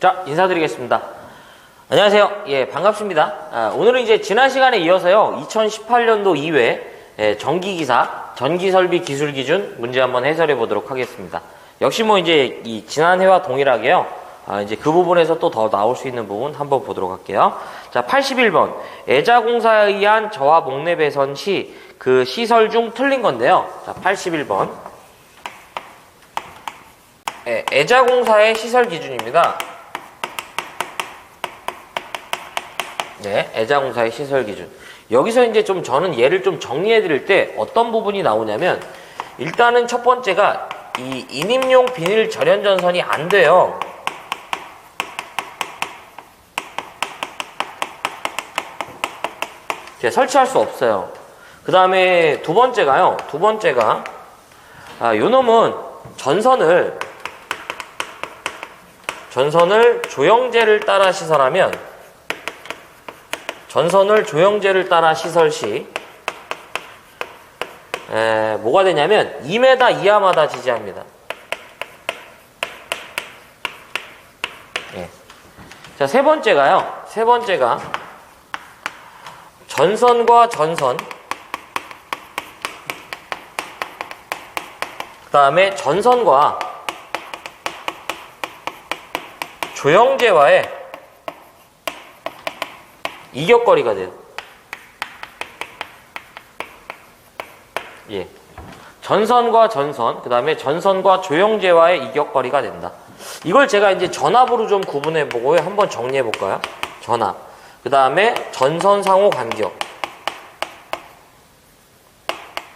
자, 인사드리겠습니다. 안녕하세요. 예, 반갑습니다. 오늘은 이제 지난 시간에 이어서요, 2018년도 2회 전기기사, 전기설비 기술기준 문제 한번 해설해 보도록 하겠습니다. 역시 뭐 이제 이 지난 해와 동일하게요, 이제 그 부분에서 또 더 나올 수 있는 부분 한번 보도록 할게요. 자, 81번. 애자공사에 의한 저하 목내 배선 시 그 시설 중 틀린 건데요. 자, 81번. 애자공사의 시설 기준입니다. 네, 애자공사의 시설 기준. 여기서 이제 좀 저는 얘를 좀 정리해 드릴 때 어떤 부분이 나오냐면, 일단은 첫 번째가 이 인입용 비닐 절연 전선이 안 돼요. 설치할 수 없어요. 그 다음에 두 번째가 요 놈은 전선을 조영제를 따라 시설하면, 전선을 조영제를 따라 시설 시 뭐가 되냐면 2m 이하마다 지지합니다. 예. 자, 세 번째가 전선과 전선, 그 다음에 전선과 조영제와의 이격거리가 돼요. 예. 전선과 전선, 그 다음에 전선과 조영제와의 이격거리가 된다. 이걸 제가 이제 전압으로 좀 구분해보고 한번 정리해볼까요? 전압. 그 다음에 전선 상호 간격.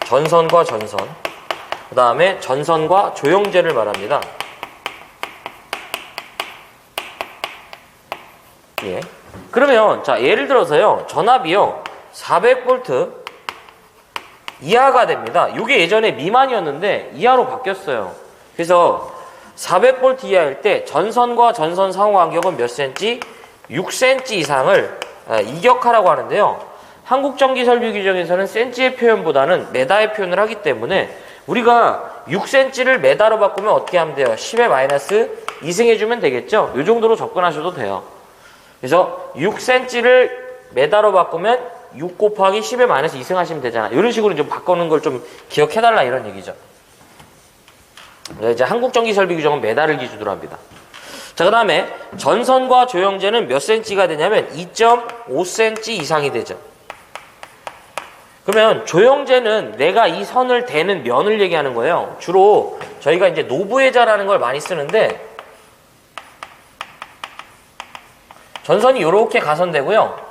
전선과 전선. 그 다음에 전선과 조영제를 말합니다. 예. 그러면, 자, 예를 들어서요, 전압이요, 400V 이하가 됩니다. 이게 예전에 미만이었는데, 이하로 바뀌었어요. 그래서, 400V 이하일 때, 전선과 전선 상호 간격은 몇 cm? 6cm 이상을 이격하라고 하는데요. 한국전기설비 규정에서는 cm의 표현보다는 메다의 표현을 하기 때문에, 우리가 6cm를 메다로 바꾸면 어떻게 하면 돼요? 10의 마이너스 2승해주면 되겠죠? 이 정도로 접근하셔도 돼요. 그래서 6cm를 메다로 바꾸면 6 곱하기 10의 마이너스 2승 하시면 되잖아. 이런 식으로 좀 바꾸는 걸 좀 기억해달라, 이런 얘기죠. 이제 한국전기설비 규정은 메다를 기준으로 합니다. 자, 그 다음에 전선과 조영제는 몇 cm가 되냐면 2.5cm 이상이 되죠. 그러면 조영제는 내가 이 선을 대는 면을 얘기하는 거예요. 주로 저희가 이제 노브해자라는 걸 많이 쓰는데, 전선이 이렇게 가선되고요.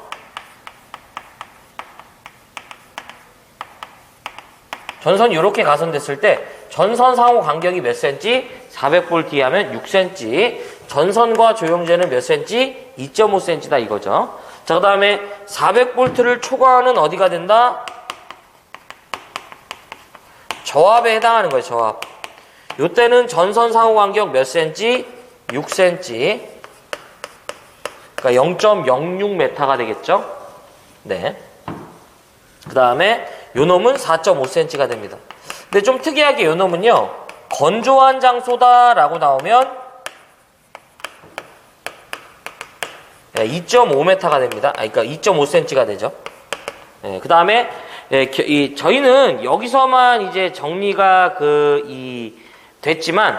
전선이 이렇게 가선됐을 때 전선 상호 간격이 몇 cm? 400V 이하면 6cm. 전선과 조영제는 몇 cm? 2.5cm다 이거죠. 자, 그 다음에 400V를 초과하는 어디가 된다? 저압에 해당하는 거예요, 저압. 요때는 전선 상호 간격 몇 cm? 6cm. 그러니까 0.06m가 되겠죠? 네. 그 다음에 요 놈은 4.5cm가 됩니다. 근데 좀 특이하게 요 놈은요, 건조한 장소다라고 나오면 2.5m가 됩니다. 그러니까 2.5cm가 되죠. 네, 그 다음에 저희는 여기서만 이제 정리가 됐지만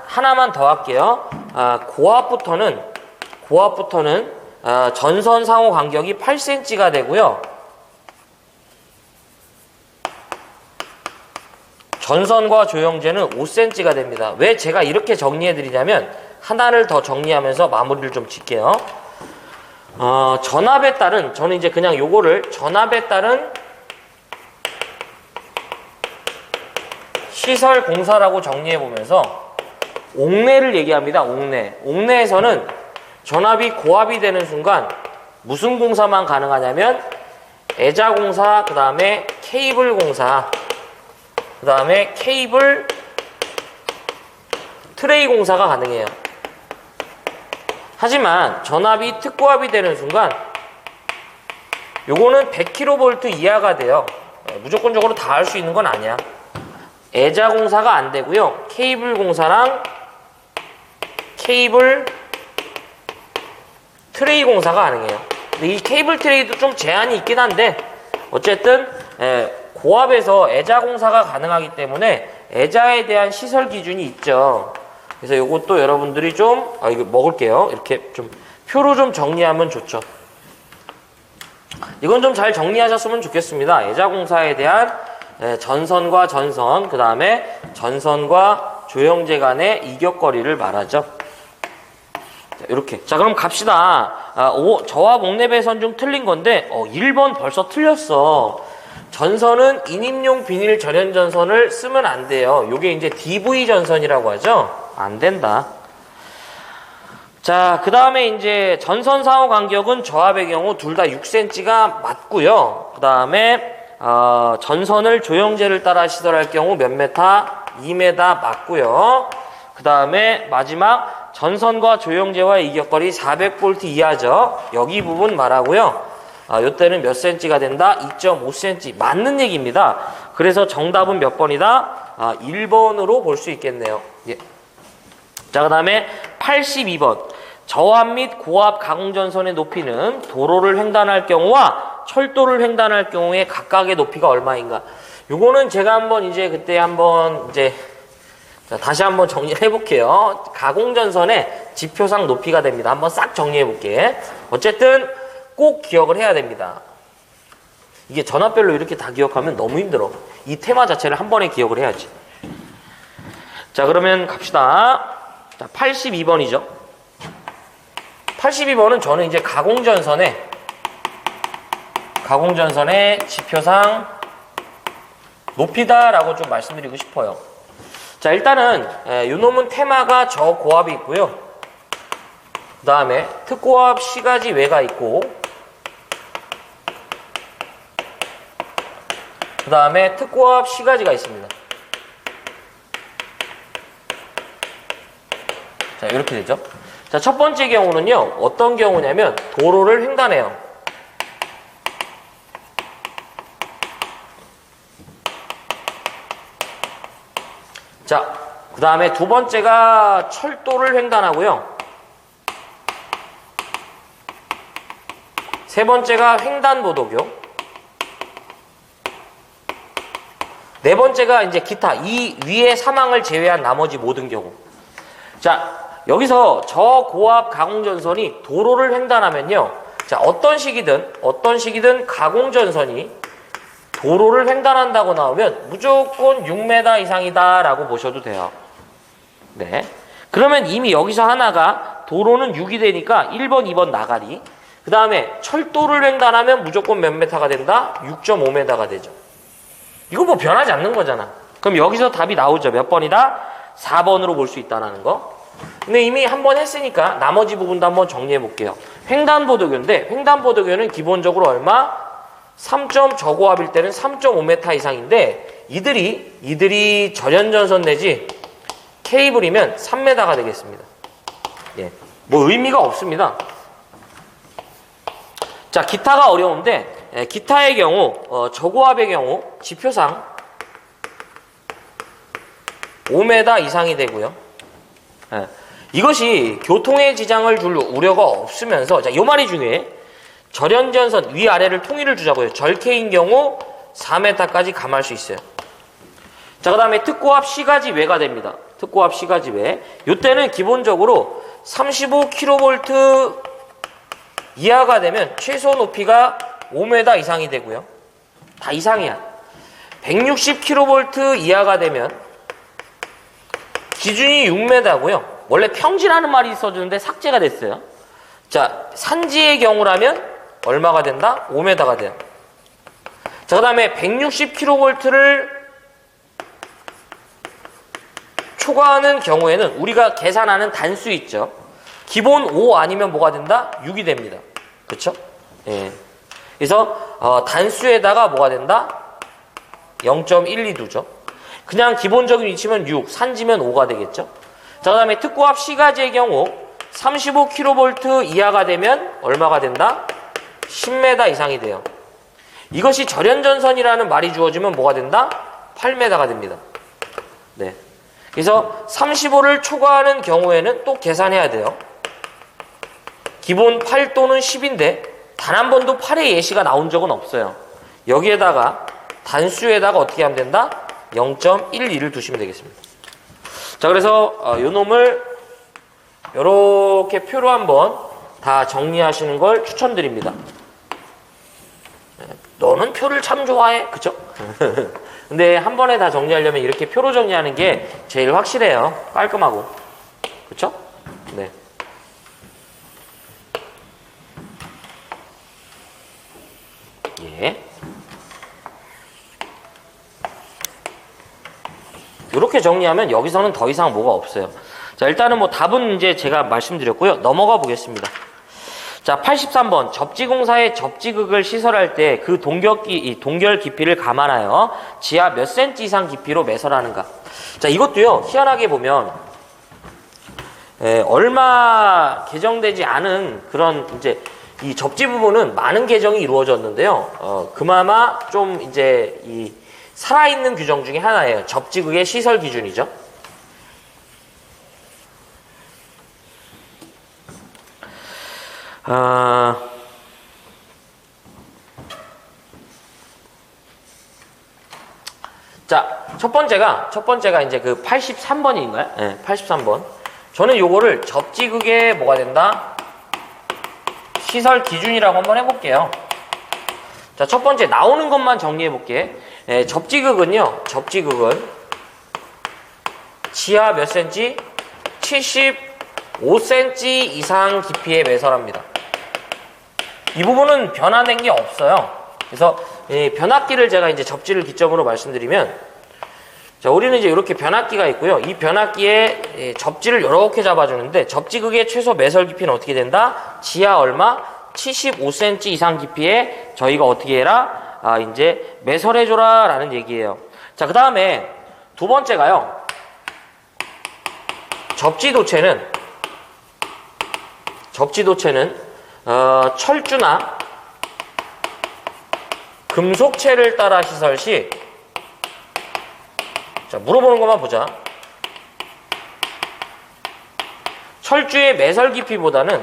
하나만 더 할게요. 고압부터는 전선 상호 간격이 8cm가 되고요. 전선과 조영제는 5cm가 됩니다. 왜 제가 이렇게 정리해 드리냐면, 하나를 더 정리하면서 마무리를 좀 짓게요. 전압에 따른, 저는 이제 그냥 요거를 전압에 따른 시설 공사라고 정리해 보면서 옥내를 얘기합니다. 옥내에서는 전압이 고압이 되는 순간 무슨 공사만 가능하냐면 애자공사, 그 다음에 케이블 공사, 그 다음에 케이블 트레이 공사가 가능해요. 하지만 전압이 특고압이 되는 순간 요거는 100kV 이하가 돼요. 무조건적으로 다 할 수 있는 건 아니야. 애자공사가 안 되고요. 케이블 공사랑 케이블 트레이 공사가 가능해요. 근데 이 케이블 트레이도 좀 제한이 있긴 한데 어쨌든 고압에서 애자 공사가 가능하기 때문에 애자에 대한 시설 기준이 있죠. 그래서 이것도 여러분들이 좀 이거 먹을게요. 이렇게 좀 표로 좀 정리하면 좋죠. 이건 좀 잘 정리하셨으면 좋겠습니다. 애자 공사에 대한 전선과 전선, 그 다음에 전선과 조형제 간의 이격거리를 말하죠. 자, 이렇게. 자, 그럼 갑시다. 저와 목내배선 중 틀린 건데 1번 벌써 틀렸어. 전선은 인입용 비닐 절연 전선을 쓰면 안 돼요. 요게 이제 DV 전선이라고 하죠. 안 된다. 자, 그 다음에 이제 전선 상호 간격은 저압의 경우 둘 다 6cm가 맞고요. 그 다음에 전선을 조형제를 따라 시설할 경우 몇 메타? 2m 맞고요. 그 다음에 마지막 전선과 조형제와의 이격거리 400V 이하죠. 여기 부분 말하고요. 요때는 몇 cm가 된다? 2.5cm 맞는 얘기입니다. 그래서 정답은 몇 번이다? 1번으로 볼 수 있겠네요. 예. 자, 그 다음에 82번. 저압 및 고압 가공전선의 높이는 도로를 횡단할 경우와 철도를 횡단할 경우에 각각의 높이가 얼마인가? 요거는 제가 한번 이제 그때 한번 이제 다시 한번 정리를 해볼게요. 가공전선의 지표상 높이가 됩니다. 한번 싹 정리해볼게. 어쨌든 꼭 기억을 해야 됩니다. 이게 전압별로 이렇게 다 기억하면 너무 힘들어. 이 테마 자체를 한 번에 기억을 해야지. 자, 그러면 갑시다. 자, 82번이죠. 82번은 저는 이제 가공전선의 지표상 높이다라고 좀 말씀드리고 싶어요. 자, 일단은 요 놈은 테마가 저고압이 있고요. 그 다음에 특고압 시가지 외가 있고, 그 다음에 특고압 시가지가 있습니다. 자, 이렇게 되죠. 자, 첫 번째 경우는요, 어떤 경우냐면 도로를 횡단해요. 자, 그 다음에 두 번째가 철도를 횡단하고요. 세 번째가 횡단보도교. 네 번째가 이제 기타, 이 위의 사망을 제외한 나머지 모든 경우. 자, 여기서 저고압 가공전선이 도로를 횡단하면요. 자, 어떤 시기든 가공전선이 도로를 횡단한다고 나오면 무조건 6m 이상이다 라고 보셔도 돼요. 네. 그러면 이미 여기서 하나가 도로는 6이 되니까 1번, 2번 나가리. 그 다음에 철도를 횡단하면 무조건 몇 메타가 된다? 6.5m가 되죠. 이거 뭐 변하지 않는 거잖아. 그럼 여기서 답이 나오죠. 몇 번이다? 4번으로 볼 수 있다는 거. 근데 이미 한 번 했으니까 나머지 부분도 한번 정리해 볼게요. 횡단보도교인데 횡단보도교는 기본적으로 얼마? 3점 저고압일 때는 3.5m 이상인데 이들이 절연전선 내지 케이블이면 3m가 되겠습니다. 예. 뭐 의미가 없습니다. 자, 기타가 어려운데 기타의 경우 저고압의 경우 지표상 5m 이상이 되고요. 예. 이것이 교통에 지장을 줄 우려가 없으면서, 자, 요 말이 중요해. 절연전선 위아래를 통일을 주자고요. 절케인 경우 4m까지 감할 수 있어요. 자, 그 다음에 특고압 시가지 외가 됩니다. 특고압 시가지 외. 요때는 기본적으로 35kV 이하가 되면 최소 높이가 5m 이상이 되고요. 다 이상이야. 160kV 이하가 되면 기준이 6m고요. 원래 평지라는 말이 있어주는데 삭제가 됐어요. 자, 산지의 경우라면 얼마가 된다? 5m가 돼요. 자, 그 다음에 160kV를 초과하는 경우에는 우리가 계산하는 단수 있죠. 기본 5 아니면 뭐가 된다? 6이 됩니다. 그쵸? 예. 그래서 단수에다가 뭐가 된다? 0.129죠. 그냥 기본적인 위치면 6, 산지면 5가 되겠죠. 자, 그 다음에 특고압 시가지의 경우 35kV 이하가 되면 얼마가 된다? 10m 이상이 돼요. 이것이 절연전선이라는 말이 주어지면 뭐가 된다? 8m가 됩니다. 네. 그래서 35를 초과하는 경우에는 또 계산해야 돼요. 기본 8 또는 10인데 단 한 번도 8의 예시가 나온 적은 없어요. 여기에다가 단수에다가 어떻게 하면 된다? 0.12를 두시면 되겠습니다. 자, 그래서 요 놈을 이렇게 표로 한번 다 정리하시는 걸 추천드립니다. 너는 표를 참 좋아해. 그쵸? 근데 한 번에 다 정리하려면 이렇게 표로 정리하는 게 제일 확실해요. 깔끔하고. 그쵸? 네. 예. 이렇게 정리하면 여기서는 더 이상 뭐가 없어요. 자, 일단은 뭐 답은 이제 제가 말씀드렸고요. 넘어가 보겠습니다. 자, 83번. 접지공사의 접지극을 시설할 때 그 동결 깊이를 감안하여 지하 몇 센치 이상 깊이로 매설하는가. 자, 이것도요, 희한하게 보면, 얼마 개정되지 않은 그런 이제 이 접지 부분은 많은 개정이 이루어졌는데요. 그나마 좀 이제 이 살아있는 규정 중에 하나예요. 접지극의 시설 기준이죠. 자, 첫 번째가 이제 그 83번인가요? 네, 83번. 저는 요거를 접지극의 뭐가 된다? 시설 기준이라고 한번 해볼게요. 자, 첫 번째 나오는 것만 정리해볼게. 네, 접지극은 지하 몇 센치? 75cm 이상 깊이에 매설합니다. 이 부분은 변화된 게 없어요. 그래서 변압기를 제가 이제 접지를 기점으로 말씀드리면, 자, 우리는 이제 이렇게 변압기가 있고요. 이 변압기에 접지를 이렇게 잡아주는데, 접지극의 최소 매설 깊이는 어떻게 된다? 지하 얼마? 75cm 이상 깊이에 저희가 어떻게 해라? 이제 매설해줘라 라는 얘기예요. 자, 그 다음에 두 번째가요. 접지도체는 철주나 금속체를 따라 시설 시, 자, 물어보는 것만 보자. 철주의 매설 깊이보다는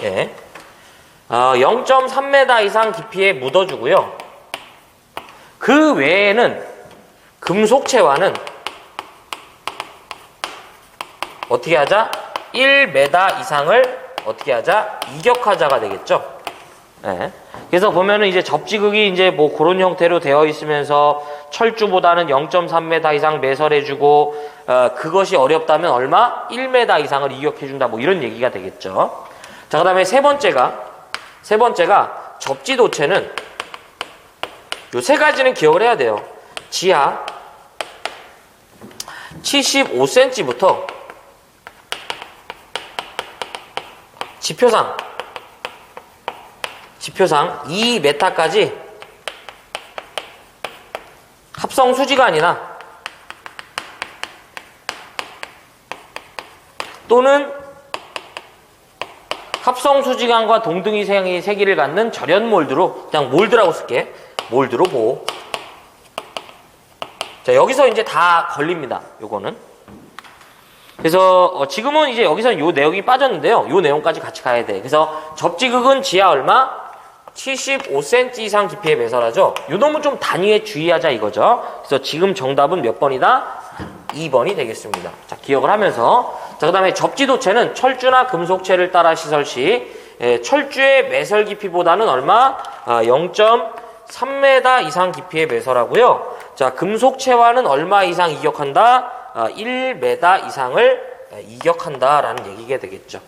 예, 0.3m 이상 깊이에 묻어주고요. 그 외에는 금속체와는 어떻게 하자? 1m 이상을 어떻게 하자? 이격하자가 되겠죠. 예. 그래서 보면은 이제 접지극이 이제 뭐 그런 형태로 되어 있으면서 철주보다는 0.3m 이상 매설해주고, 그것이 어렵다면 얼마? 1m 이상을 이격해준다. 뭐 이런 얘기가 되겠죠. 자, 그 다음에 세 번째가 접지도체는 요 세 가지는 기억을 해야 돼요. 지하 75cm부터 지표상 2m까지 합성 수지관이나 또는 합성 수지관과 동등이 세기를 갖는 절연 몰드로, 그냥 몰드라고 쓸게. 몰드로 보호. 자, 여기서 이제 다 걸립니다. 요거는. 그래서 지금은 이제 여기서 요 내용이 빠졌는데요. 요 내용까지 같이 가야 돼. 그래서 접지극은 지하 얼마? 75cm 이상 깊이에 매설하죠. 요 놈은 좀 단위에 주의하자 이거죠. 그래서 지금 정답은 몇 번이다? 2번이 되겠습니다. 자, 기억을 하면서. 자, 그 다음에 접지도체는 철주나 금속체를 따라 시설 시 철주의 매설 깊이보다는 얼마? 0.3m 이상 깊이에 매설하고요. 자, 금속체와는 얼마 이상 이격한다? 1m 이상을 이격한다라는 얘기가 되겠죠.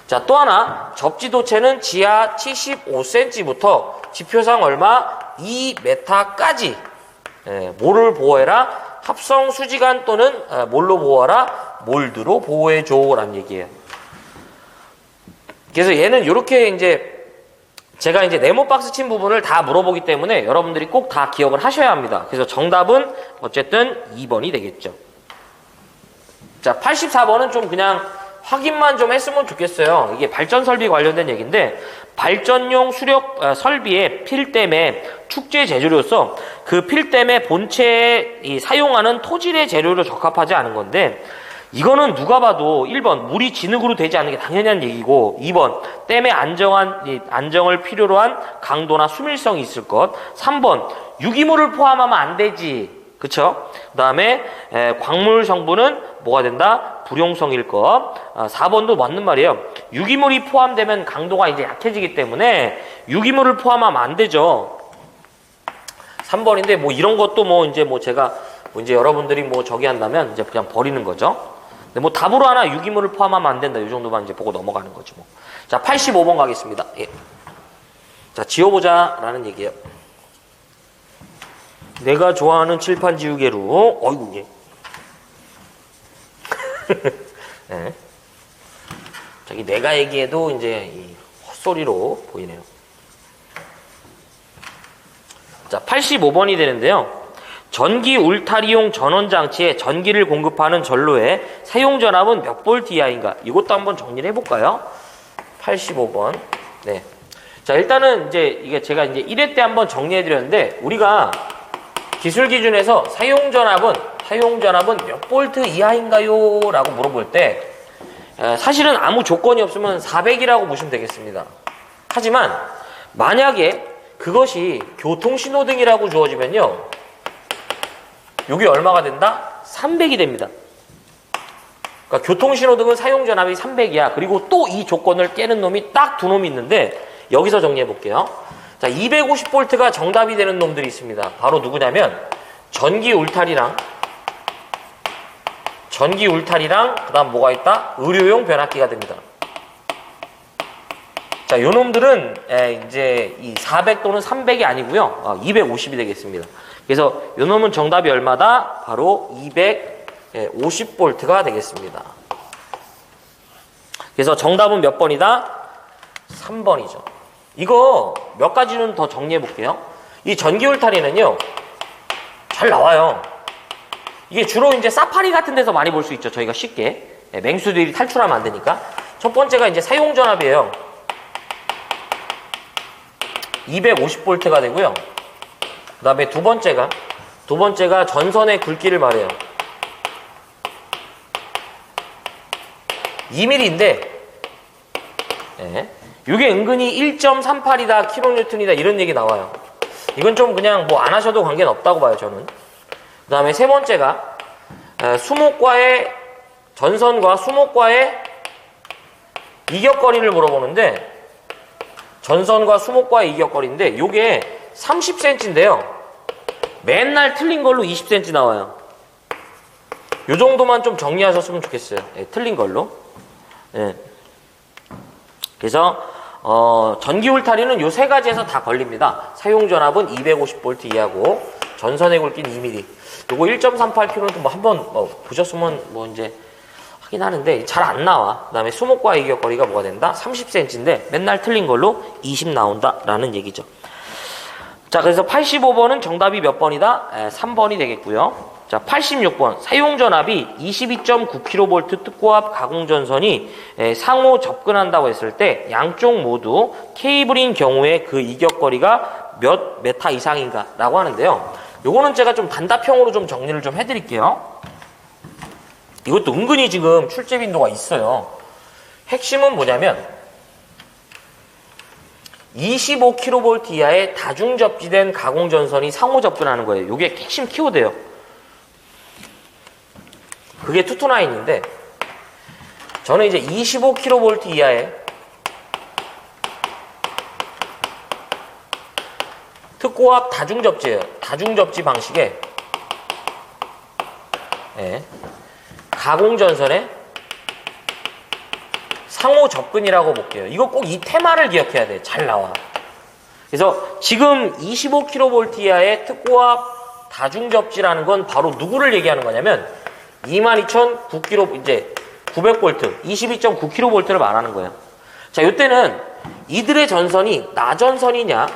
자, 또 하나, 접지도체는 지하 75cm부터 지표상 얼마? 2m까지 뭐를 보호해라? 합성 수지관 또는 뭘로 보호하라? 몰드로 보호해줘라는 얘기예요. 그래서 얘는 이렇게 이제 제가 이제 네모 박스 친 부분을 다 물어보기 때문에 여러분들이 꼭 다 기억을 하셔야 합니다. 그래서 정답은 어쨌든 2번이 되겠죠. 자, 84번은 좀 그냥 확인만 좀 했으면 좋겠어요. 이게 발전 설비 관련된 얘기인데 발전용 수력 설비의 필댐의 축제 재료로서 그 필댐의 본체에 사용하는 토질의 재료로 적합하지 않은 건데 이거는 누가 봐도 1번 물이 진흙으로 되지 않는 게 당연한 얘기고 2번 댐의 안정을 필요로 한 강도나 수밀성이 있을 것 3번 유기물을 포함하면 안 되지 그쵸? 그 다음에 광물 성분은 뭐가 된다? 불용성일 것 4번도 맞는 말이에요. 유기물이 포함되면 강도가 이제 약해지기 때문에 유기물을 포함하면 안 되죠. 3번인데 뭐 이런 것도 뭐 이제 뭐 제가 뭐 이제 여러분들이 뭐 저기 한다면 이제 그냥 버리는 거죠. 근데 뭐 답으로 하나 유기물을 포함하면 안 된다. 이 정도만 이제 보고 넘어가는 거죠. 뭐. 자, 85번 가겠습니다. 예. 자, 지워보자라는 얘기예요. 내가 좋아하는 칠판 지우개로, 어이구, 예. 네. 저기 내가 얘기해도 이제 이 헛소리로 보이네요. 자, 85번이 되는데요. 전기 울타리용 전원장치에 전기를 공급하는 전로의 사용전압은 몇 볼트 이하인가? 이것도 한번 정리를 해볼까요? 85번. 네. 자, 일단은 이제 이게 제가 이제 1회 때 한번 정리해드렸는데, 우리가 기술 기준에서 사용전압은 몇 볼트 이하인가요? 라고 물어볼 때, 사실은 아무 조건이 없으면 400이라고 보시면 되겠습니다. 하지만, 만약에 그것이 교통신호등이라고 주어지면요, 여기 얼마가 된다? 300이 됩니다. 그러니까 교통신호등은 사용전압이 300이야. 그리고 또 이 조건을 깨는 놈이 딱 두 놈이 있는데 여기서 정리해 볼게요. 자, 250V가 정답이 되는 놈들이 있습니다. 바로 누구냐면 전기 울타리랑 그 다음 뭐가 있다? 의료용 변압기가 됩니다. 자, 요 놈들은 이제 이 400 또는 300이 아니고요. 250이 되겠습니다. 그래서 요 놈은 정답이 얼마다? 바로 250V가 되겠습니다. 그래서 정답은 몇 번이다? 3번이죠. 이거 몇 가지는 더 정리해 볼게요. 이 전기 울타리는요, 잘 나와요. 이게 주로 이제 사파리 같은 데서 많이 볼 수 있죠. 저희가 쉽게. 맹수들이 탈출하면 안 되니까. 첫 번째가 이제 사용전압이에요. 250V가 되고요. 그 다음에 두 번째가 전선의 굵기를 말해요. 2mm인데, 이게 은근히 1.38이다, 킬로뉴턴이다, 이런 얘기 나와요. 이건 좀 그냥 뭐 안 하셔도 관계는 없다고 봐요, 저는. 그 다음에 세 번째가, 전선과 수목과의 이격거리를 물어보는데, 전선과 수목과의 이격거리인데, 요게 30cm인데요. 맨날 틀린 걸로 20cm 나와요. 요 정도만 좀 정리하셨으면 좋겠어요. 틀린 걸로. 그래서 전기 울타리는 요 세 가지에서 다 걸립니다. 사용전압은 250V 이하고 전선의 굵기는 2mm. 요거 1.38km 뭐 한번 보셨으면 뭐 이제 하긴 하는데 잘 안 나와. 그 다음에 수목과 이격거리가 뭐가 된다? 30cm인데 맨날 틀린 걸로 20 나온다라는 얘기죠. 자, 그래서 85번은 정답이 몇 번이다? 3번이 되겠고요. 자, 86번. 사용전압이 22.9kV 특고압 가공전선이 상호 접근한다고 했을 때 양쪽 모두 케이블인 경우에 그 이격거리가 몇 메타 이상인가? 라고 하는데요. 요거는 제가 좀 단답형으로 좀 정리를 좀 해드릴게요. 이것도 은근히 지금 출제 빈도가 있어요. 핵심은 뭐냐면 25kV 이하의 다중 접지된 가공전선이 상호 접근하는 거예요. 요게 핵심 키워드예요. 그게 투투나인인데 저는 이제 25kV 이하의 특고압 다중접지예요. 다중접지 방식의 가공전선의 상호 접근이라고 볼게요. 이거 꼭 이 테마를 기억해야 돼. 잘 나와. 그래서 지금 25kV 이하의 특고압 다중접지라는 건 바로 누구를 얘기하는 거냐면 22,009kV, 이제 900V, 22.9kV를 말하는 거예요. 자, 이때는 이들의 전선이 나전선이냐,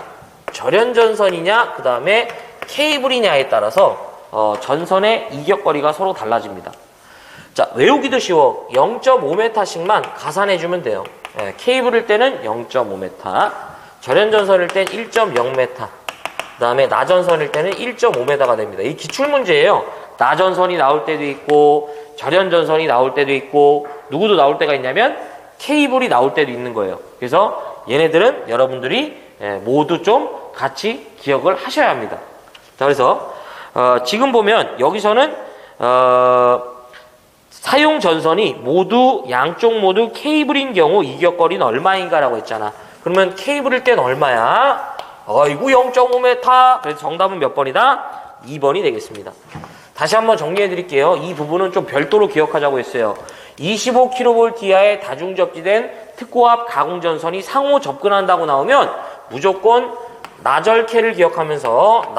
절연전선이냐, 그 다음에 케이블이냐에 따라서 전선의 이격거리가 서로 달라집니다. 자, 외우기도 쉬워. 0.5m씩만 가산해주면 돼요. 예, 케이블일 때는 0.5m, 절연전선일 땐 1.0m, 그 다음에 나전선일 때는 1.5m가 됩니다. 이 기출문제예요. 나전선이 나올 때도 있고, 절연전선이 나올 때도 있고, 누구도 나올 때가 있냐면 케이블이 나올 때도 있는 거예요. 그래서 얘네들은 여러분들이 모두 좀 같이 기억을 하셔야 합니다. 자, 그래서 지금 보면 여기서는 사용 전선이 모두 양쪽 모두 케이블인 경우 이격거리는 얼마인가라고 했잖아. 그러면 케이블일 땐 얼마야? 아이고 0.5m. 그래서 정답은 몇 번이다? 2번이 되겠습니다. 다시 한번 정리해 드릴게요. 이 부분은 좀 별도로 기억하자고 했어요. 25kV 이하의 다중접지된 특고압 가공전선이 상호 접근한다고 나오면 무조건 나절캐를 기억하면서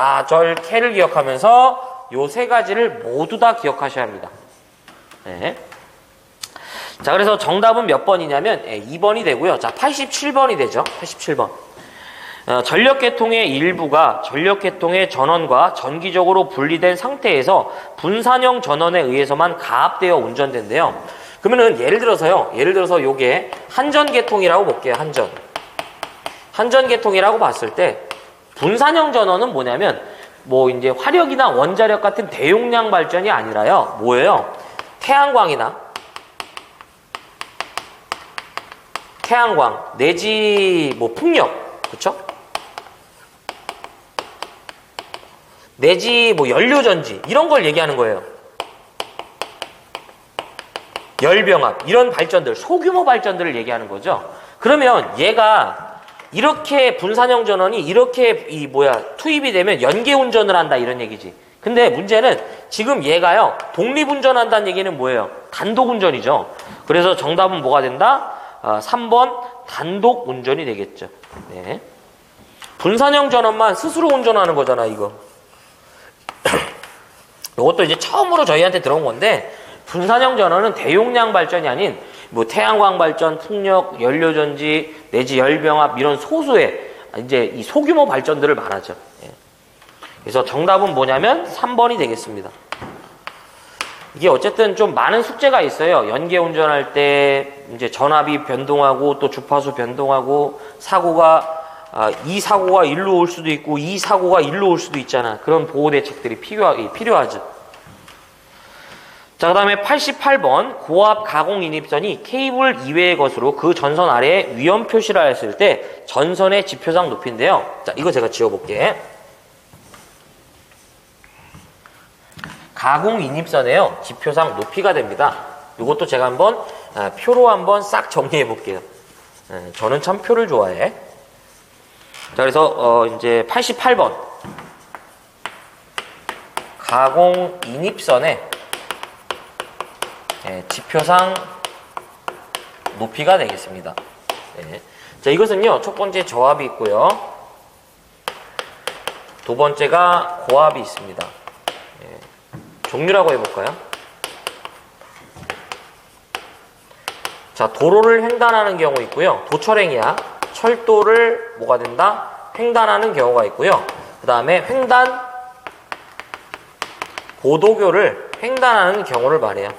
요 세 가지를 모두 다 기억하셔야 합니다. 네. 자, 그래서 정답은 몇 번이냐면 2번이 되고요. 자, 87번이 되죠. 87번. 전력계통의 일부가 전력계통의 전원과 전기적으로 분리된 상태에서 분산형 전원에 의해서만 가압되어 운전된대요. 그러면은 예를 들어서 요게 한전계통이라고 볼게요. 한전계통이라고 봤을 때 분산형 전원은 뭐냐면 뭐 이제 화력이나 원자력 같은 대용량 발전이 아니라요. 뭐예요? 태양광 내지 뭐 풍력, 그쵸? 내지 뭐 연료전지 이런 걸 얘기하는 거예요. 열병합 이런 발전들, 소규모 발전들을 얘기하는 거죠. 그러면 얘가 이렇게 분산형 전원이 이렇게 투입이 되면 연계운전을 한다 이런 얘기지. 근데 문제는 지금 얘가요 독립운전한다는 얘기는 뭐예요? 단독운전이죠. 그래서 정답은 뭐가 된다? 3번 단독운전이 되겠죠. 네. 분산형 전원만 스스로 운전하는 거잖아 이거. 이것도 이제 처음으로 저희한테 들어온 건데 분산형 전원은 대용량 발전이 아닌 뭐 태양광 발전, 풍력, 연료전지 내지 열병합 이런 소수의 이제 이 소규모 발전들을 말하죠. 예. 그래서 정답은 뭐냐면 3번이 되겠습니다. 이게 어쨌든 좀 많은 숙제가 있어요. 연계 운전할 때 이제 전압이 변동하고 또 주파수 변동하고 이 사고가 일로 올 수도 있고 이 사고가 일로 올 수도 있잖아. 그런 보호 대책들이 필요하죠. 자, 그 다음에 88번 고압 가공 인입선이 케이블 이외의 것으로 그 전선 아래에 위험 표시를 하였을 때 전선의 지표상 높이인데요. 자, 이거 제가 지워볼게. 가공 인입선에요 지표상 높이가 됩니다. 이것도 제가 한번 표로 한번 싹 정리해 볼게요. 저는 참 표를 좋아해. 자, 그래서 이제 88번 가공 인입선에 지표상 높이가 되겠습니다. 네. 자, 이것은요 첫 번째 저압이 있고요, 두 번째가 고압이 있습니다. 네. 종류라고 해볼까요? 자, 도로를 횡단하는 경우 있고요, 도철행이야 철도를 뭐가 된다? 횡단하는 경우가 있고요. 그 다음에 횡단 보도교를 횡단하는 경우를 말해요.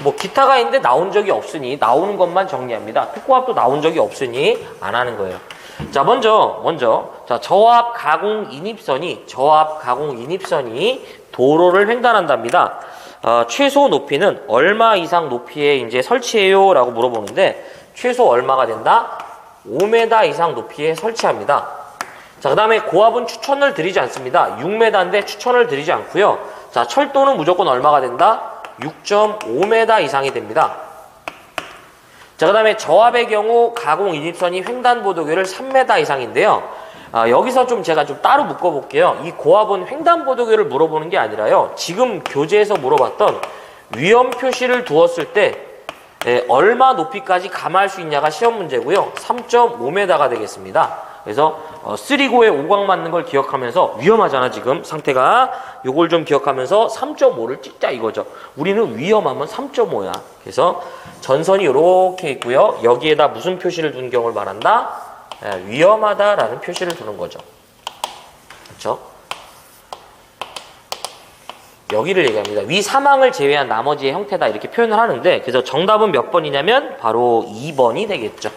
뭐 기타가 있는데 나온 적이 없으니 나오는 것만 정리합니다. 특고압도 나온 적이 없으니 안 하는 거예요. 자, 먼저 자, 저압 가공 인입선이 도로를 횡단한답니다. 최소 높이는 얼마 이상 높이에 이제 설치해요? 라고 물어보는데 최소 얼마가 된다? 5m 이상 높이에 설치합니다. 자, 그 다음에 고압은 추천을 드리지 않습니다. 6m인데 추천을 드리지 않고요. 자, 철도는 무조건 얼마가 된다? 6.5m 이상이 됩니다. 자, 그 다음에 저압의 경우 가공 인입선이 횡단보도교를 3m 이상인데요. 여기서 좀 제가 좀 따로 묶어볼게요. 이 고압은 횡단보도교를 물어보는 게 아니라요, 지금 교재에서 물어봤던 위험 표시를 두었을 때 얼마 높이까지 감할 수 있냐가 시험 문제고요. 3.5m가 되겠습니다. 그래서 3고에 5각 맞는 걸 기억하면서, 위험하잖아 지금 상태가, 요걸 좀 기억하면서 3.5를 찍자 이거죠. 우리는 위험하면 3.5야. 그래서 전선이 이렇게 있고요, 여기에다 무슨 표시를 둔 경우를 말한다? 위험하다라는 표시를 두는 거죠. 그렇죠? 여기를 얘기합니다. 위 사망을 제외한 나머지의 형태다 이렇게 표현을 하는데 그래서 정답은 몇 번이냐면 바로 2번이 되겠죠.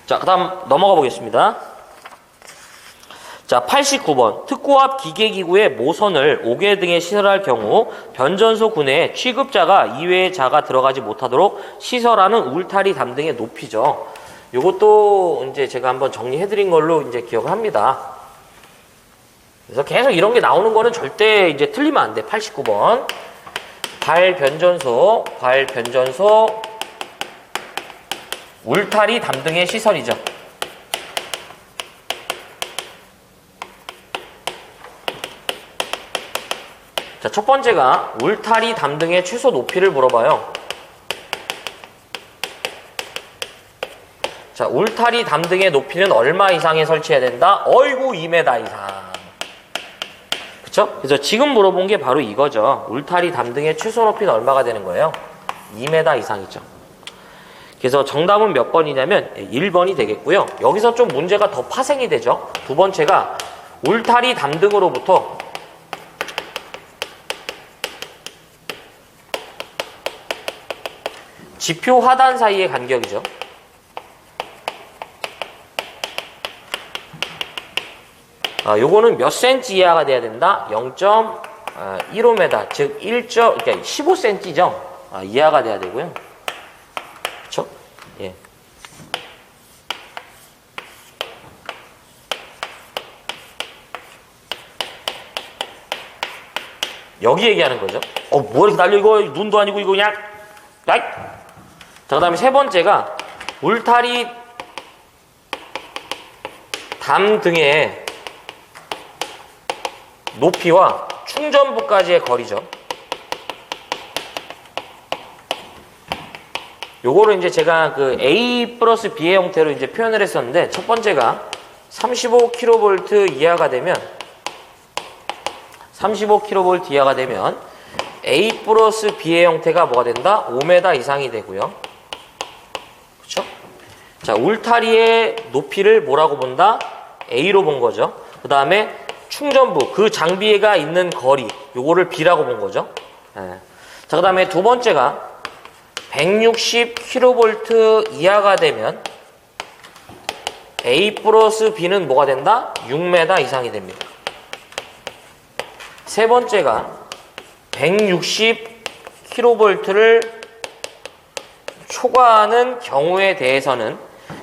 자, 그 다음 넘어가 보겠습니다. 자, 89번. 특고압 기계기구의 모선을 5개 등에 시설할 경우 변전소 구내에 취급자가 이외의 자가 들어가지 못하도록 시설하는 울타리 담등의 높이죠. 요것도 이제 제가 한번 정리해드린 걸로 이제 기억을 합니다. 그래서 계속 이런 게 나오는 거는 절대 이제 틀리면 안 돼. 89번. 발변전소, 울타리 담등의 시설이죠. 자, 첫 번째가 울타리 담등의 최소 높이를 물어봐요. 자, 울타리 담등의 높이는 얼마 이상에 설치해야 된다? 어이구, 2m 이상. 그쵸? 그래서 지금 물어본 게 바로 이거죠. 울타리 담등의 최소 높이는 얼마가 되는 거예요? 2m 이상이죠. 그래서 정답은 몇 번이냐면 1번이 되겠고요. 여기서 좀 문제가 더 파생이 되죠. 두 번째가 울타리 담등으로부터 지표 하단 사이의 간격이죠. 요거는 몇 cm 이하가 돼야 된다? 0.15m, 즉 그러니까 15cm죠. 이하가 돼야 되고요. 그쵸? 예. 여기 얘기하는 거죠. 뭐 이렇게 날려, 이거 눈도 아니고 이거 그냥. 자, 그 다음에 세 번째가 울타리 담 등의 높이와 충전부까지의 거리죠. 요거를 이제 제가 그 A 플러스 B의 형태로 이제 표현을 했었는데, 첫 번째가 35kV 이하가 되면, A 플러스 B의 형태가 뭐가 된다? 5m 이상이 되고요. 그쵸? 자, 울타리의 높이를 뭐라고 본다? A로 본 거죠. 그 다음에 충전부, 그 장비가 있는 거리, 요거를 B라고 본 거죠. 예. 자, 그 다음에 두 번째가 160kV 이하가 되면 A 플러스 B는 뭐가 된다? 6m 이상이 됩니다. 세 번째가 160kV를 초과하는 경우에 대해서는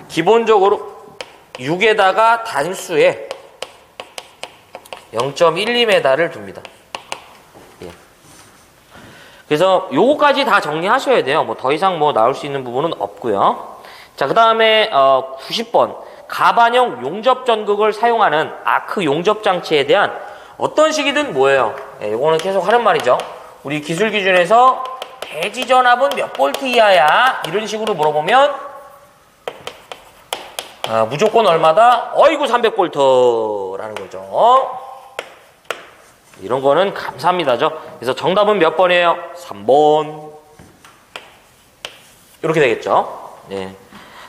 기본적으로 6에다가 단수에 0.12m를 둡니다. 예. 그래서 요거까지 다 정리하셔야 돼요. 뭐 더 이상 뭐 나올 수 있는 부분은 없고요. 자, 그 다음에 90번 가반형 용접 전극을 사용하는 아크 용접 장치에 대한 어떤 식이든 뭐예요? 예, 요거는 계속 하는 말이죠. 우리 기술 기준에서 대지 전압은 몇 볼트 이하야? 이런 식으로 물어보면 무조건 얼마다? 어이구 300볼트라는 거죠. 이런 거는 감사합니다죠. 그래서 정답은 몇 번이에요? 3번. 이렇게 되겠죠. 네.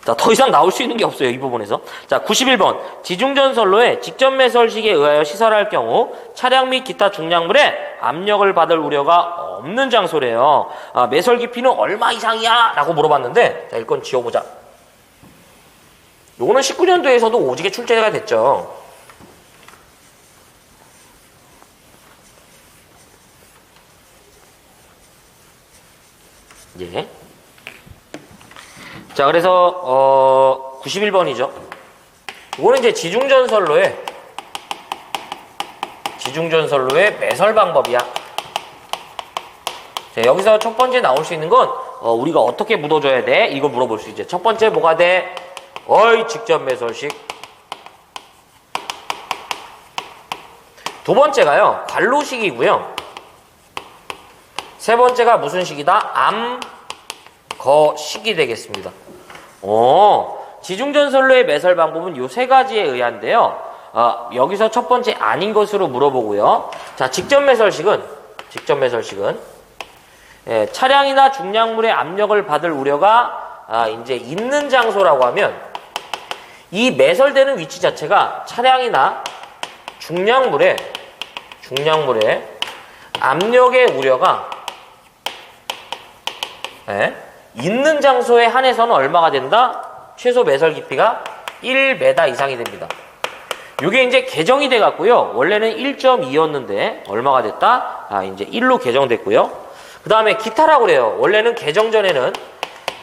자, 더 이상 나올 수 있는 게 없어요, 이 부분에서. 자, 91번. 지중전선로에 직접 매설식에 의하여 시설할 경우 차량 및 기타 중량물에 압력을 받을 우려가 없는 장소래요. 매설 깊이는 얼마 이상이야? 라고 물어봤는데, 자, 일건 지워보자. 요거는 19년도에서도 오지게 출제가 됐죠. 예. 자, 그래서 91번이죠. 이거는 이제 지중전선로의 매설 방법이야. 자, 여기서 첫 번째 나올 수 있는 건 우리가 어떻게 묻어줘야 돼? 이거 물어볼 수 있죠. 첫 번째 뭐가 돼? 직접 매설식. 두 번째가요, 관로식이고요. 세 번째가 무슨 식이다? 암거식이 되겠습니다. 지중전선로의 매설 방법은 요 세 가지에 의한데요. 여기서 첫 번째 아닌 것으로 물어보고요. 자, 직접 매설식은 예, 차량이나 중량물의 압력을 받을 우려가 이제 있는 장소라고 하면 이 매설되는 위치 자체가 차량이나 중량물의 압력의 우려가 있는 장소에 한해서는 얼마가 된다? 최소 매설 깊이가 1m 이상이 됩니다. 이게 이제 개정이 돼 갖고요. 원래는 1.2였는데 얼마가 됐다? 이제 1로 개정됐고요. 그 다음에 기타라고 그래요. 원래는 개정 전에는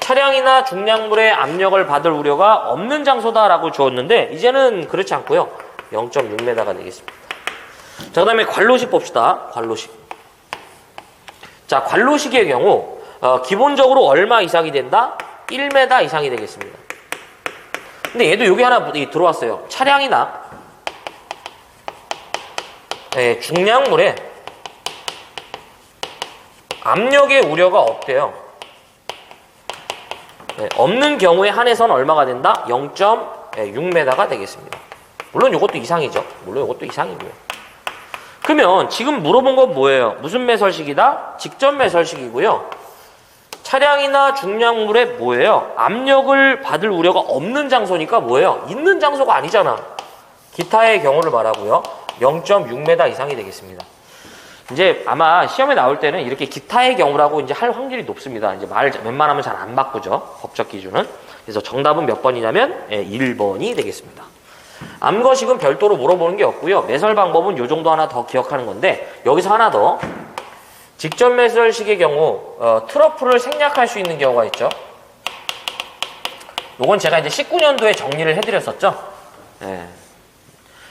차량이나 중량물의 압력을 받을 우려가 없는 장소다라고 주었는데 이제는 그렇지 않고요. 0.6m가 되겠습니다. 자, 그 다음에 관로식 봅시다. 관로식. 자, 관로식의 경우 기본적으로 얼마 이상이 된다? 1m 이상이 되겠습니다. 근데 얘도 여기 하나 들어왔어요. 차량이나 중량물에 압력의 우려가 없대요. 없는 경우에 한해서는 얼마가 된다? 0.6m가 되겠습니다. 물론 이것도 이상이죠. 물론 이것도 이상이고요. 그러면 지금 물어본 건 뭐예요? 무슨 매설식이다? 직접 매설식이고요. 차량이나 중량물에 뭐예요? 압력을 받을 우려가 없는 장소니까 뭐예요? 있는 장소가 아니잖아. 기타의 경우를 말하고요. 0.6m 이상이 되겠습니다. 이제 아마 시험에 나올 때는 이렇게 기타의 경우라고 이제 할 확률이 높습니다. 이제 말 웬만하면 잘 안 바꾸죠. 법적 기준은. 그래서 정답은 몇 번이냐면 1번이 되겠습니다. 암거식은 별도로 물어보는 게 없고요. 매설 방법은 요 정도 하나 더 기억하는 건데 여기서 하나 더. 직접 매설식의 경우 트러플을 생략할 수 있는 경우가 있죠. 요건 제가 이제 19년도에 정리를 해드렸었죠.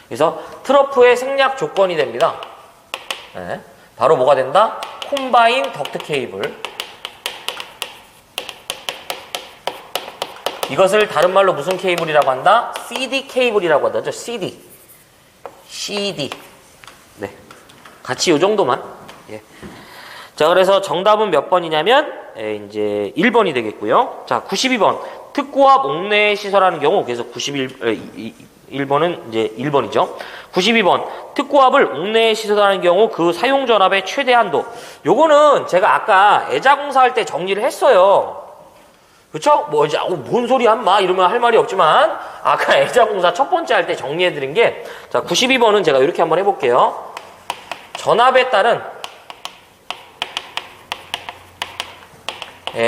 그래서 트러프의 생략 조건이 됩니다. 바로 뭐가 된다? 콤바인 덕트 케이블. 이것을 다른 말로 무슨 케이블이라고 한다? CD 케이블이라고 한다죠. CD. 네. 같이 요 정도만. 예. 자, 그래서 정답은 몇 번이냐면, 이제 1번이 되겠고요. 자, 92번. 특고압 옥내에 시설하는 경우, 그래서 1번은 이제 1번이죠. 92번. 특고압을 옥내에 시설하는 경우 그 사용 전압의 최대 한도. 요거는 제가 아까 애자공사할 때 정리를 했어요. 그쵸? 뭐 이제 뭔 소리야 인마 이러면 할 말이 없지만 아까 애자공사 첫 번째 할 때 정리해드린 게 자 92번은 제가 이렇게 한번 해볼게요. 전압에 따른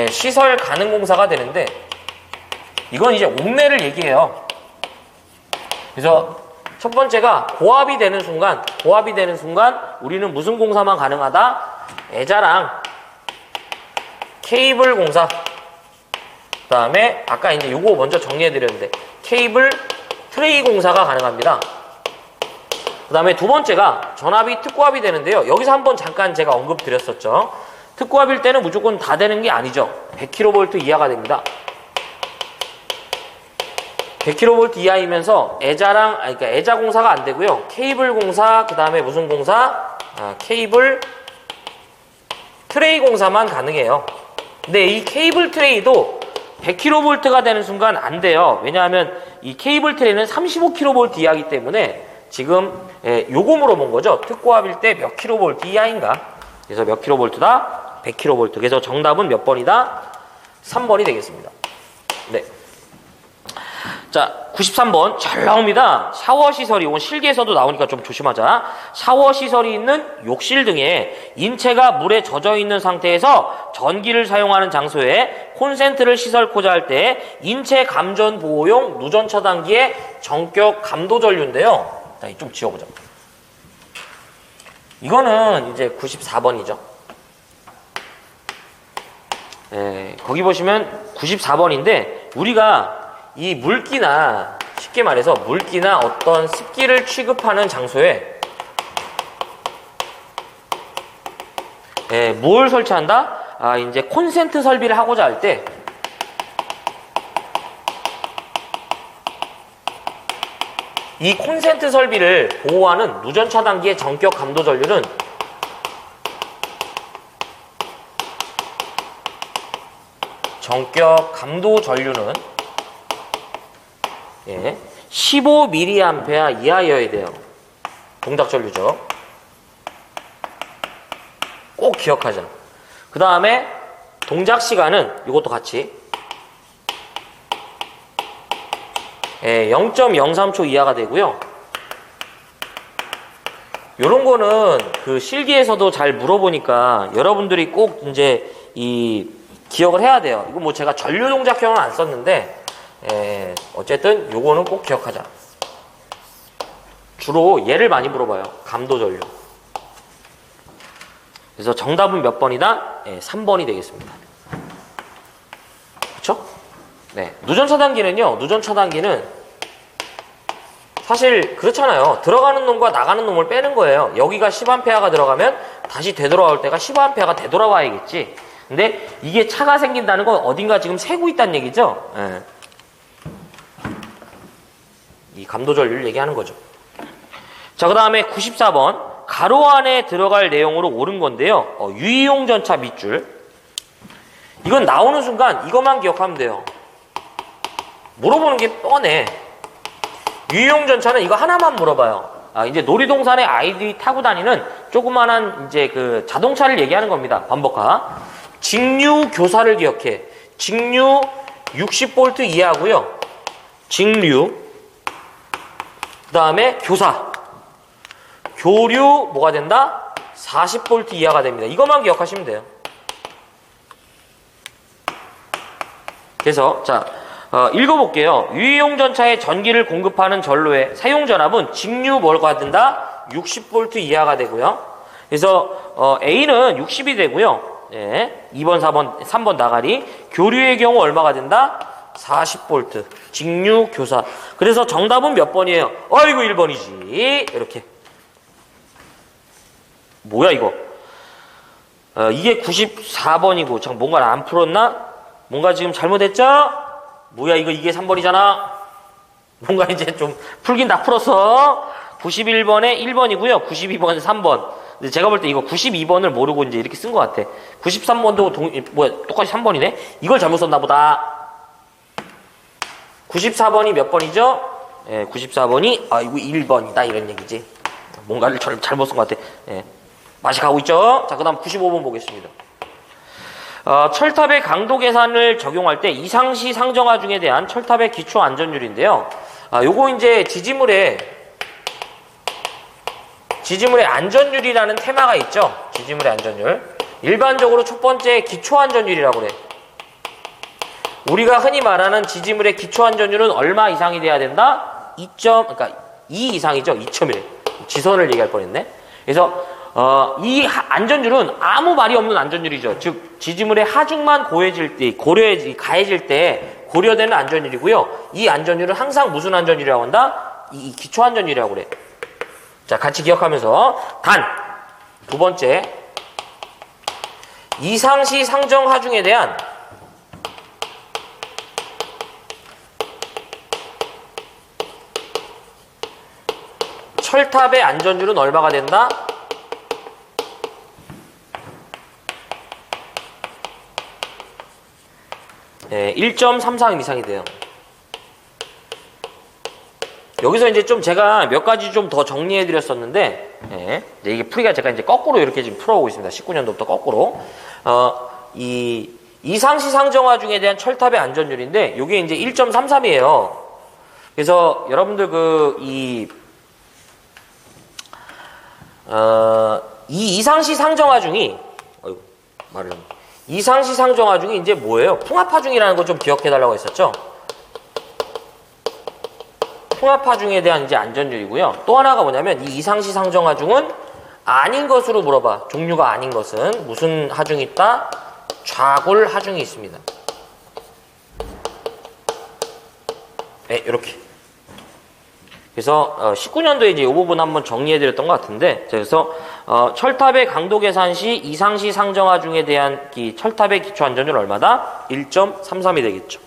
시설 가능 공사가 되는데 이건 이제 옥내를 얘기해요. 그래서 첫 번째가 고압이 되는 순간 우리는 무슨 공사만 가능하다? 애자랑 케이블 공사. 그 다음에 아까 이제 요거 먼저 정리해드렸는데 케이블 트레이 공사가 가능합니다. 그 다음에 두 번째가 전압이 특고압이 되는데요. 여기서 한번 잠깐 제가 언급드렸었죠. 특고압일 때는 무조건 다 되는 게 아니죠. 100kV 이하가 됩니다. 100kV 이하이면서 그러니까 애자 공사가 안 되고요. 케이블 공사, 그 다음에 무슨 공사? 케이블 트레이 공사만 가능해요. 근데 이 케이블 트레이도 100kV가 되는 순간 안 돼요. 왜냐하면 이 케이블 트레이는 35kV 이하이기 때문에 지금 요거 물어본 거죠. 특고압일 때 몇 kV 이하인가? 그래서 몇 kV다? 100kV. 그래서 정답은 몇 번이다? 3번이 되겠습니다. 네. 자, 93번 잘 나옵니다. 샤워 시설이 이건 실기에서도 나오니까 좀 조심하자. 샤워 시설이 있는 욕실 등에 인체가 물에 젖어 있는 상태에서 전기를 사용하는 장소에 콘센트를 시설코자 할 때 인체 감전 보호용 누전 차단기의 전격 감도 전류인데요. 자, 좀 지워보자. 이거는 이제 94번이죠. 거기 보시면 94번인데 우리가 이 물기나 쉽게 말해서 물기나 어떤 습기를 취급하는 장소에 뭘 설치한다? 이제 콘센트 설비를 하고자 할 때 이 콘센트 설비를 보호하는 누전 차단기의 전격 감도 전류는 15mA 이하여야 돼요. 동작 전류죠. 꼭 기억하자. 그 다음에 동작 시간은 이것도 같이 0.03초 이하가 되고요. 요런 거는 그 실기에서도 잘 물어보니까 여러분들이 꼭 이제 이 기억을 해야 돼요. 이거 뭐 제가 전류 동작형은 안 썼는데, 어쨌든 요거는 꼭 기억하자. 주로 얘를 많이 물어봐요. 감도 전류. 그래서 정답은 몇 번이다? 3번이 되겠습니다. 그쵸? 네. 누전 차단기는요, 누전 차단기는 사실 그렇잖아요. 들어가는 놈과 나가는 놈을 빼는 거예요. 여기가 10A가 들어가면 다시 되돌아올 때가 15A가 되돌아와야겠지. 근데 이게 차가 생긴다는 건 어딘가 지금 새고 있다는 얘기죠. 예. 이 감도 전류를 얘기하는 거죠. 자, 그 다음에 94번. 가로 안에 들어갈 내용으로 옳은 건데요. 유이용 전차 밑줄. 이건 나오는 순간 이것만 기억하면 돼요. 물어보는 게 뻔해. 유이용 전차는 이거 하나만 물어봐요. 이제 놀이동산에 아이들이 타고 다니는 조그만한 이제 그 자동차를 얘기하는 겁니다. 반복화. 직류 교사를 기억해. 직류 60V 이하고요. 직류. 그 다음에 교사. 교류 뭐가 된다? 40V 이하가 됩니다. 이것만 기억하시면 돼요. 그래서 자 읽어볼게요. 유이용 전차에 전기를 공급하는 전로의 사용 전압은 직류 뭐가 된다? 60V 이하가 되고요. 그래서 A는 60이 되고요. 예, 2번, 4번, 3번 나가리. 교류의 경우 얼마가 된다? 40V. 직류 교사. 그래서 정답은 몇 번이에요? 아이고 1번이지. 이렇게. 뭐야 이거? 이게 94번이고 참 뭔가를 안 풀었나? 뭔가 지금 잘못했죠? 뭐야 이게 3번이잖아. 뭔가 이제 좀 풀긴 다 풀었어. 91번에 1번이고요. 92번에 3번. 근데 제가 볼 때 이거 92번을 모르고 이제 이렇게 쓴 것 같아. 93번도 똑같이 3번이네? 이걸 잘못 썼나 보다. 94번이 몇 번이죠? 94번이 이거 1번이다 이런 얘기지. 뭔가를 잘못 쓴 것 같아. 맛이 가고 있죠? 자, 그 다음 95번 보겠습니다. 철탑의 강도 계산을 적용할 때 이상시 상정하 중에 대한 철탑의 기초 안전율인데요. 요거 이제 지지물의 안전율이라는 테마가 있죠. 지지물의 안전율. 일반적으로 첫 번째 기초 안전율이라고 그래. 우리가 흔히 말하는 지지물의 기초 안전율은 얼마 이상이 돼야 된다? 2 이상이죠. 2.1. 지선을 얘기할 뻔했네. 그래서 이 안전율은 아무 말이 없는 안전율이죠. 즉 지지물의 하중만 가해질 때 고려되는 안전율이고요. 이 안전율은 항상 무슨 안전율이라고 한다? 이 기초 안전율이라고 그래. 자, 같이 기억하면서 단 두 번째 이상시 상정 하중에 대한 철탑의 안전율은 얼마가 된다? 1.33 이상이 돼요. 여기서 이제 좀 제가 몇 가지 좀 더 정리해 드렸었는데, 이게 풀이가 제가 이제 거꾸로 이렇게 지금 풀어오고 있습니다. 19년도부터 거꾸로. 이 이상시 상정화 중에 대한 철탑의 안전율인데, 요게 이제 1.33이에요. 그래서 여러분들 이 이상시 상정화 중이, 이상시 상정화 중이 이제 뭐예요? 풍압화 중이라는 거 좀 기억해 달라고 했었죠? 풍압화 중에 대한 이제 안전율이고요. 또 하나가 뭐냐면 이 이상시 상정화 중은 아닌 것으로 물어봐. 종류가 아닌 것은 무슨 하중이 있다? 좌굴 하중이 있습니다. 네, 이렇게. 그래서 19년도에 이제 이 부분 한번 정리해드렸던 것 같은데, 그래서 철탑의 강도 계산 시 이상시 상정화 중에 대한 이 철탑의 기초 안전율 얼마다? 1.33이 되겠죠.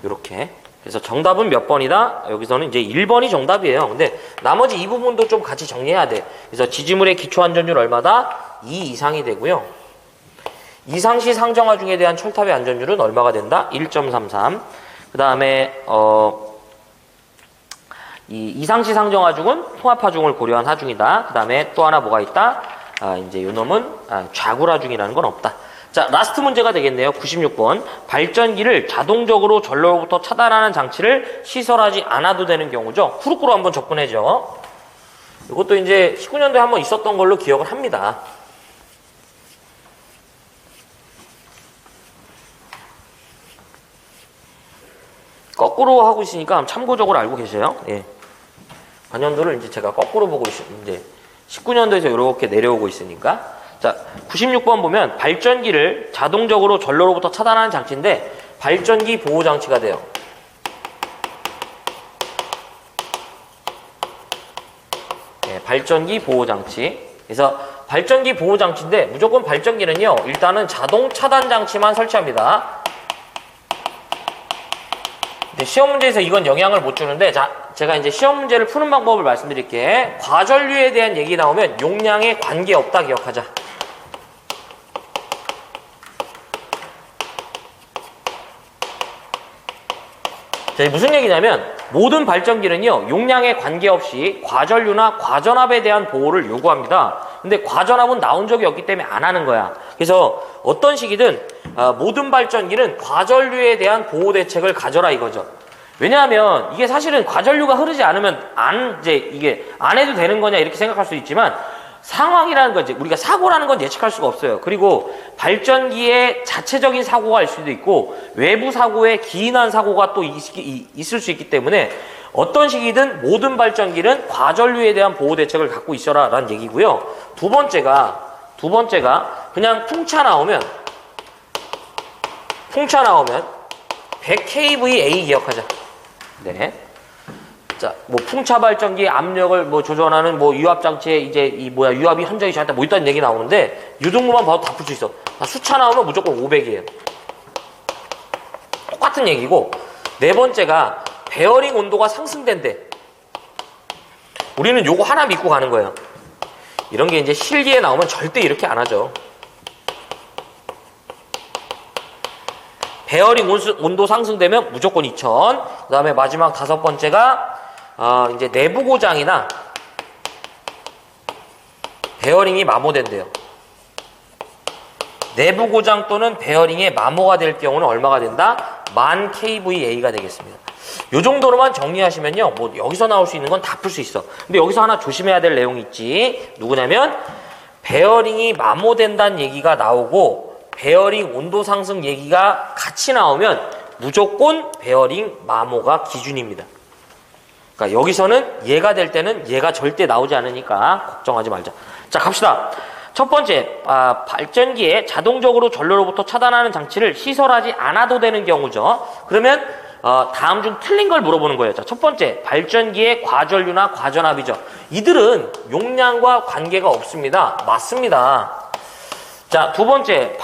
이렇게. 그래서 정답은 몇 번이다? 여기서는 이제 1번이 정답이에요. 근데 나머지 이 부분도 좀 같이 정리해야 돼. 그래서 지지물의 기초 안전율 얼마다? 2 이상이 되고요. 이상시 상정화 중에 대한 철탑의 안전율은 얼마가 된다? 1.33. 그 다음에 이 이상시 상정화 중은 풍압화 중을 고려한 하중이다. 그 다음에 또 하나 뭐가 있다? 이제 요 놈은 좌굴 하중이라는 건 없다. 자, 라스트 문제가 되겠네요. 96번. 발전기를 자동적으로 전로로부터 차단하는 장치를 시설하지 않아도 되는 경우죠. 후루꾸로 한번 접근해죠. 이것도 이제 19년도에 한번 있었던 걸로 기억을 합니다. 거꾸로 하고 있으니까 참고적으로 알고 계세요. 예. 반년도를 이제 제가 거꾸로 보고 이제 19년도에서 이렇게 내려오고 있으니까. 자, 96번 보면 발전기를 자동적으로 전로로부터 차단하는 장치인데 발전기 보호 장치가 돼요. 예, 발전기 보호 장치. 그래서 발전기 보호 장치인데 무조건 발전기는요, 일단은 자동 차단 장치만 설치합니다. 시험 문제에서 이건 영향을 못 주는데, 자, 제가 이제 시험 문제를 푸는 방법을 말씀드릴게. 과전류에 대한 얘기 나오면 용량에 관계없다 기억하자. 자, 무슨 얘기냐면 모든 발전기는요, 용량에 관계없이 과전류나 과전압에 대한 보호를 요구합니다. 근데 과전압은 나온 적이 없기 때문에 안 하는 거야. 그래서 어떤 식이든 모든 발전기는 과전류에 대한 보호 대책을 가져라 이거죠. 왜냐하면 이게 사실은 과전류가 흐르지 않으면 이게 안 해도 되는 거냐 이렇게 생각할 수 있지만 상황이라는 건 이제 우리가 사고라는 건 예측할 수가 없어요. 그리고 발전기의 자체적인 사고가 일 수도 있고 외부 사고에 기인한 사고가 또 있을 수 있기 때문에 어떤 식이든 모든 발전기는 과전류에 대한 보호 대책을 갖고 있어라 라는 얘기고요. 두 번째가 그냥 풍차 나오면 100kVA 기억하자. 네. 자, 뭐 풍차 발전기 압력을 뭐 조절하는 뭐 유압 장치에 이제 유압이 현저히 작다 뭐 이딴 얘기 나오는데 유동무만 봐도 다 풀 수 있어. 수차 나오면 무조건 500이에요. 똑같은 얘기고, 네 번째가 베어링 온도가 상승된대. 우리는 요거 하나 믿고 가는 거예요. 이런 게 이제 실기에 나오면 절대 이렇게 안 하죠. 베어링 온도 상승되면 무조건 2000. 그 다음에 마지막 다섯 번째가 이제 내부 고장이나 베어링이 마모된대요. 내부 고장 또는 베어링에 마모가 될 경우는 얼마가 된다? 10,000kVA가 되겠습니다. 요 정도로만 정리하시면요, 뭐 여기서 나올 수 있는 건 다 풀 수 있어. 근데 여기서 하나 조심해야 될 내용이 있지. 누구냐면 베어링이 마모된다는 얘기가 나오고 베어링 온도 상승 얘기가 같이 나오면 무조건 베어링 마모가 기준입니다. 그러니까 여기서는 얘가 될 때는 얘가 절대 나오지 않으니까 걱정하지 말자. 자, 갑시다. 첫 번째, 발전기에 자동적으로 전로로부터 차단하는 장치를 시설하지 않아도 되는 경우죠. 그러면 다음 중 틀린 걸 물어보는 거예요. 자, 첫 번째, 발전기의 과전류나 과전압이죠. 이들은 용량과 관계가 없습니다. 맞습니다. 자, 두 번째,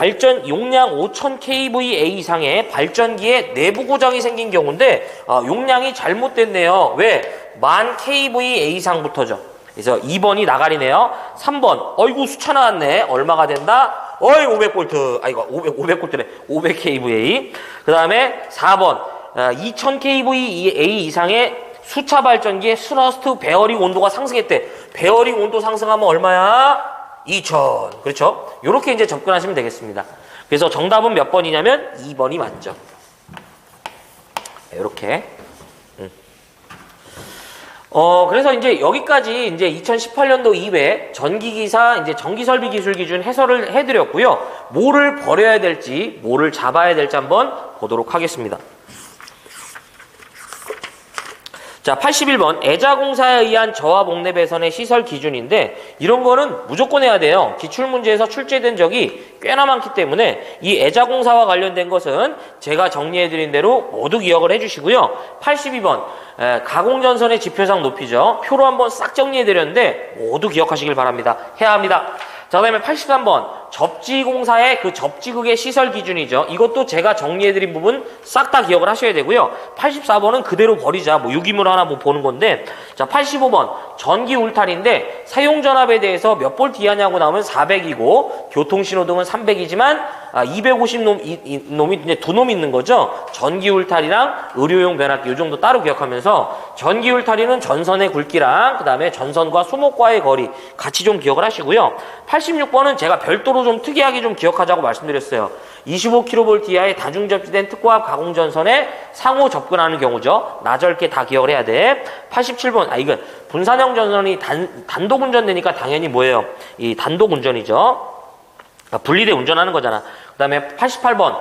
용량 5000kVA 이상의 발전기에 내부 고장이 생긴 경우인데 용량이 잘못됐네요. 왜? 10,000kVA 이상부터죠. 그래서 2번이 나가리네요. 3번, 어이구 수차 나왔네. 얼마가 된다? 500V. 이거 500V래. 500kVA. 그 다음에 4번, 2000kVA 이상의 수차 발전기의 스러스트 베어링 온도가 상승했대. 베어링 온도 상승하면 얼마야? 2000. 그렇죠? 요렇게 이제 접근하시면 되겠습니다. 그래서 정답은 몇 번이냐면 2번이 맞죠. 이렇게. 그래서 이제 여기까지 이제 2018년도 이외 전기기사 이제 전기설비 기술 기준 해설을 해드렸고요. 뭐를 버려야 될지, 뭐를 잡아야 될지 한번 보도록 하겠습니다. 자, 81번 애자공사에 의한 저하 목내 배선의 시설 기준인데 이런 거는 무조건 해야 돼요. 기출문제에서 출제된 적이 꽤나 많기 때문에 이 애자공사와 관련된 것은 제가 정리해드린 대로 모두 기억을 해주시고요. 82번 가공전선의 지표상 높이죠. 표로 한번 싹 정리해드렸는데 모두 기억하시길 바랍니다. 해야 합니다. 자, 그 다음에 83번 접지공사의 그 접지극의 시설 기준이죠. 이것도 제가 정리해드린 부분 싹 다 기억을 하셔야 되고요. 84번은 그대로 버리자. 뭐 유기물 하나 뭐 보는 건데, 자, 85번 전기 울타리인데 사용전압에 대해서 몇 볼트 이하냐고 나오면 400이고 교통신호등은 300이지만 250놈이 이제 두 놈 있는 거죠. 전기 울타리랑 의료용 변압기 이 정도 따로 기억하면서 전기 울타리는 전선의 굵기랑 그 다음에 전선과 수목과의 거리 같이 좀 기억을 하시고요. 86번은 제가 별도로 좀 특이하게 좀 기억하자고 말씀드렸어요. 25kV 이하의 다중 접지된 특고압 가공 전선에 상호 접근하는 경우죠. 나절게 다 기억을 해야 돼. 87번, 이건 분산형 전선이 단독 운전되니까 당연히 뭐예요? 이 단독 운전이죠. 분리돼 운전하는 거잖아. 그 다음에 88번,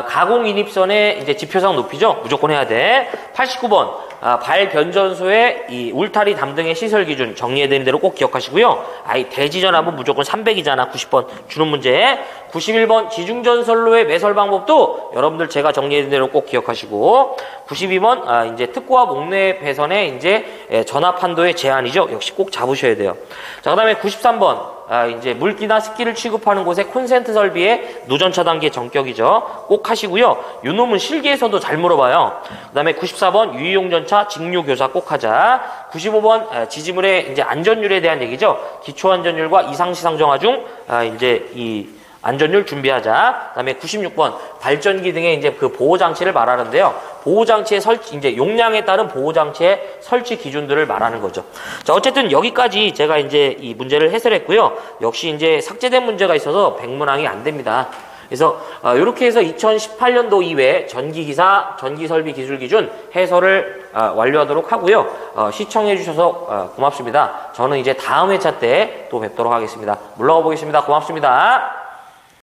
가공 인입선의 이제 지표상 높이죠. 무조건 해야 돼. 89번, 발 변전소의 이 울타리 담등의 시설 기준 정리해드린 대로 꼭 기억하시고요. 대지전압은 무조건 300이잖아. 90번 주는 문제. 91번, 지중전선로의 매설 방법도 여러분들 제가 정리해드린 대로 꼭 기억하시고. 92번, 이제 특고압 옥내 배선의 이제 전압 한도의 제한이죠. 역시 꼭 잡으셔야 돼요. 자, 그 다음에 93번, 이제 물기나 습기를 취급하는 곳의 콘센트 설비의 누전 차단기의 전격이죠. 꼭 하시고요. 요 놈은 실기에서도 잘 물어봐요. 그 다음에 94번 유의용 전차 직류 교사 꼭 하자. 95번 지지물의 이제 안전율에 대한 얘기죠. 기초 안전율과 이상 시상 정화 중 이제 이 안전율 준비하자. 그다음에 96번 발전기 등의 이제 그 보호 장치를 말하는데요. 보호 장치의 설치 이제 용량에 따른 보호 장치의 설치 기준들을 말하는 거죠. 자, 어쨌든 여기까지 제가 이제 이 문제를 해설했고요. 역시 이제 삭제된 문제가 있어서 백문항이 안 됩니다. 그래서 이렇게 해서 2018년도 이외에 전기기사, 전기설비 기술 기준 해설을 완료하도록 하고요. 시청해 주셔서 고맙습니다. 저는 이제 다음 회차 때 또 뵙도록 하겠습니다. 물러가 보겠습니다. 고맙습니다.